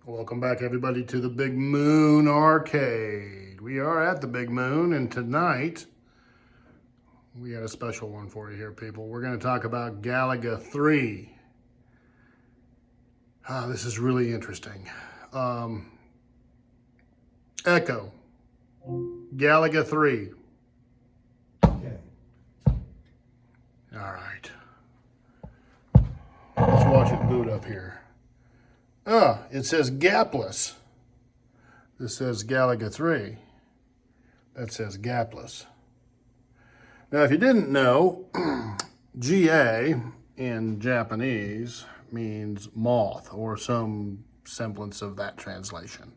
Welcome back, everybody, to the Big Moon Arcade. We are at the Big Moon, and tonight we got a special one for you here, people. We're going to talk about Galaga 3. This is really interesting. Echo, Galaga 3. Okay. All right. Let's watch it boot up here. It says gapless. This says Galaga 3. That says gapless. Now, if you didn't know, GA in Japanese means moth or some semblance of that translation.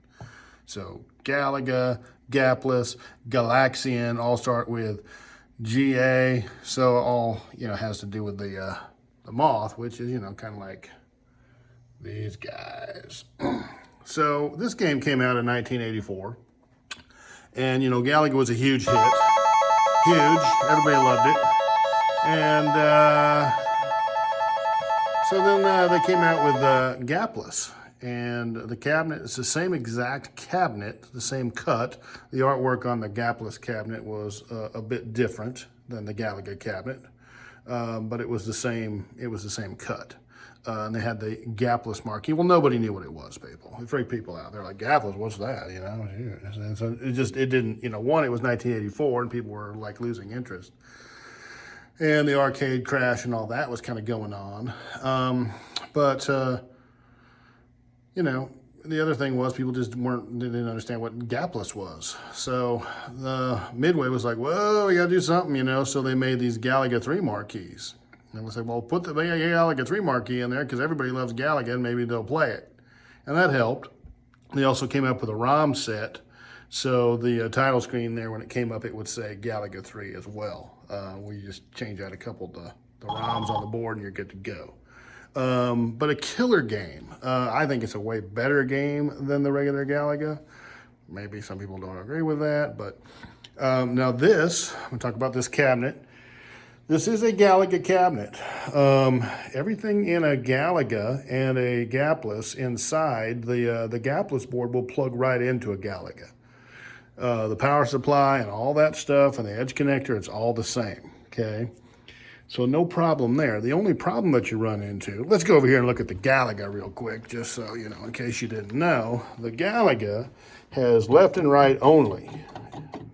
So Galaga, gapless, Galaxian all start with GA. So all, has to do with the moth, which is, kind of like these guys. So this game came out in 1984. And, Galaga was a huge hit. Huge. Everybody loved it. And so then they came out with gapless. And the cabinet is the same exact cabinet, the same cut. The artwork on the gapless cabinet was a bit different than the Galaga cabinet. But it was the same cut. And they had the gapless marquee. Well, nobody knew what it was, people. It freaked people out. They're like, gapless, what's that? And so it didn't, one, it was 1984 and people were like losing interest. And the arcade crash and all that was kind of going on. But the other thing was people just didn't understand what gapless was. So the Midway was like, whoa, we got to do something, So they made these Galaga 3 marquees. And we said, well, put the Galaga 3 marquee in there because everybody loves Galaga and maybe they'll play it. And that helped. They also came up with a ROM set. So the title screen there, when it came up, it would say Galaga 3 as well. We just change out a couple of the ROMs on the board and you're good to go. But a killer game. I think it's a way better game than the regular Galaga. Maybe some people don't agree with that. But now this, I'm going to talk about this cabinet. This is a Galaga cabinet. Everything in a Galaga and a gapless inside, the gapless board will plug right into a Galaga. The power supply and all that stuff and the edge connector, it's all the same, okay? So no problem there. The only problem that you run into, let's go over here and look at the Galaga real quick, just so, in case you didn't know. The Galaga has left and right only,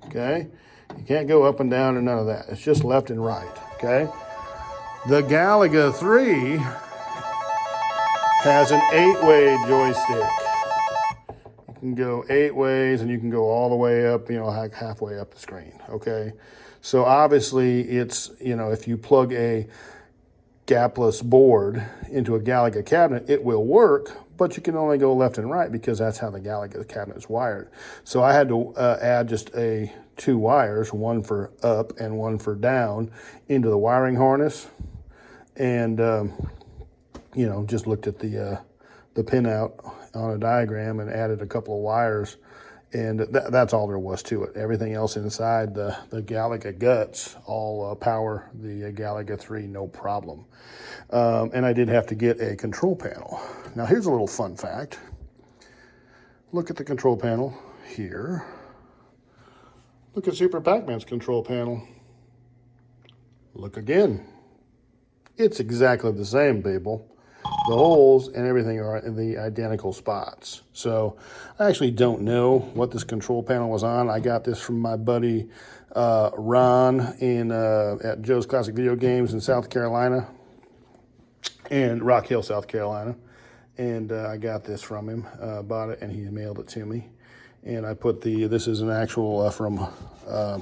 okay? You can't go up and down or none of that. It's just left and right, okay? The Galaga 3 has an 8-way joystick. You can go 8 ways and you can go all the way up, like halfway up the screen, okay? So obviously it's, if you plug a gapless board into a Galaga cabinet, it will work, but you can only go left and right because that's how the Galaga cabinet is wired. So I had to add just 2 wires, one for up and one for down, into the wiring harness, and just looked at the pinout on a diagram and added a couple of wires, and that's all there was to it. Everything else inside the Galaga guts all power the Galaga 3, no problem. And I did have to get a control panel. Now here's a little fun fact. Look at the control panel here. Look at Super Pac-Man's control panel. Look again. It's exactly the same, people. The holes and everything are in the identical spots. So I actually don't know what this control panel was on. I got this from my buddy Ron at Joe's Classic Video Games in South Carolina, and Rock Hill, South Carolina. And I got this from him, bought it, and he mailed it to me. And I put this is an actual from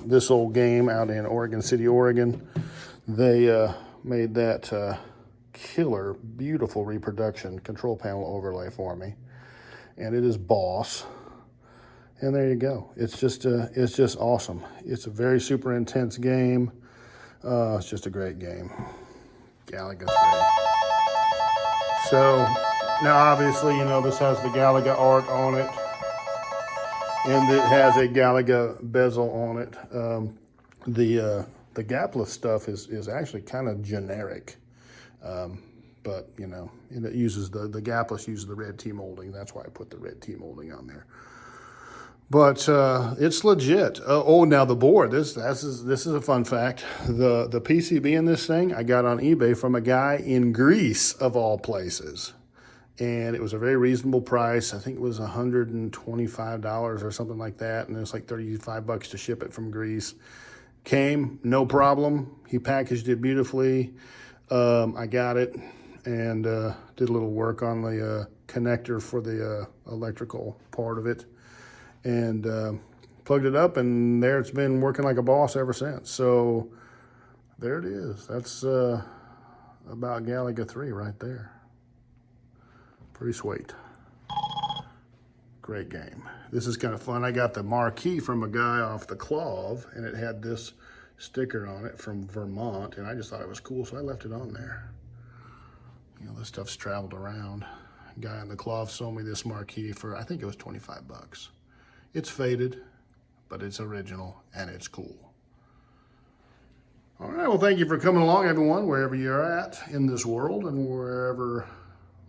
This Old Game out in Oregon City, Oregon. They made that killer, beautiful reproduction control panel overlay for me. And it is Boss. And there you go. It's just awesome. It's a very super intense game. It's just a great game. Galaga 3. So now obviously, this has the Galaga art on it. And it has a Galaga bezel on it. The gapless stuff is actually kind of generic. but you know, it uses the gapless uses the red T molding. That's why I put the red T molding on there. But it's legit. Oh, now the board. This is a fun fact. The PCB in this thing I got on eBay from a guy in Greece of all places, and it was a very reasonable price. I think it was $125 or something like that, and it was like $35 to ship it from Greece. Came, no problem. He packaged it beautifully. I got it and did a little work on the connector for the electrical part of it, and plugged it up, and there it's been working like a boss ever since. So there it is. That's about Galaga 3 right there. Pretty sweet. Great game. This is kind of fun. I got the marquee from a guy off the Clove, and it had this sticker on it from Vermont, and I just thought it was cool, so I left it on there. You know, this stuff's traveled around. A guy on the Clove sold me this marquee for, I think it was 25 bucks. It's faded, but it's original, and it's cool. All right, well, thank you for coming along, everyone, wherever you're at in this world, and wherever,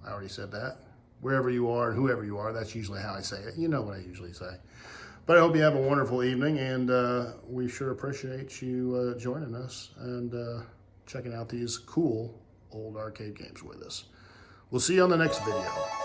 I already said that, wherever you are and whoever you are, that's usually how I say it. You know what I usually say. But I hope you have a wonderful evening, and we sure appreciate you joining us and checking out these cool old arcade games with us. We'll see you on the next video.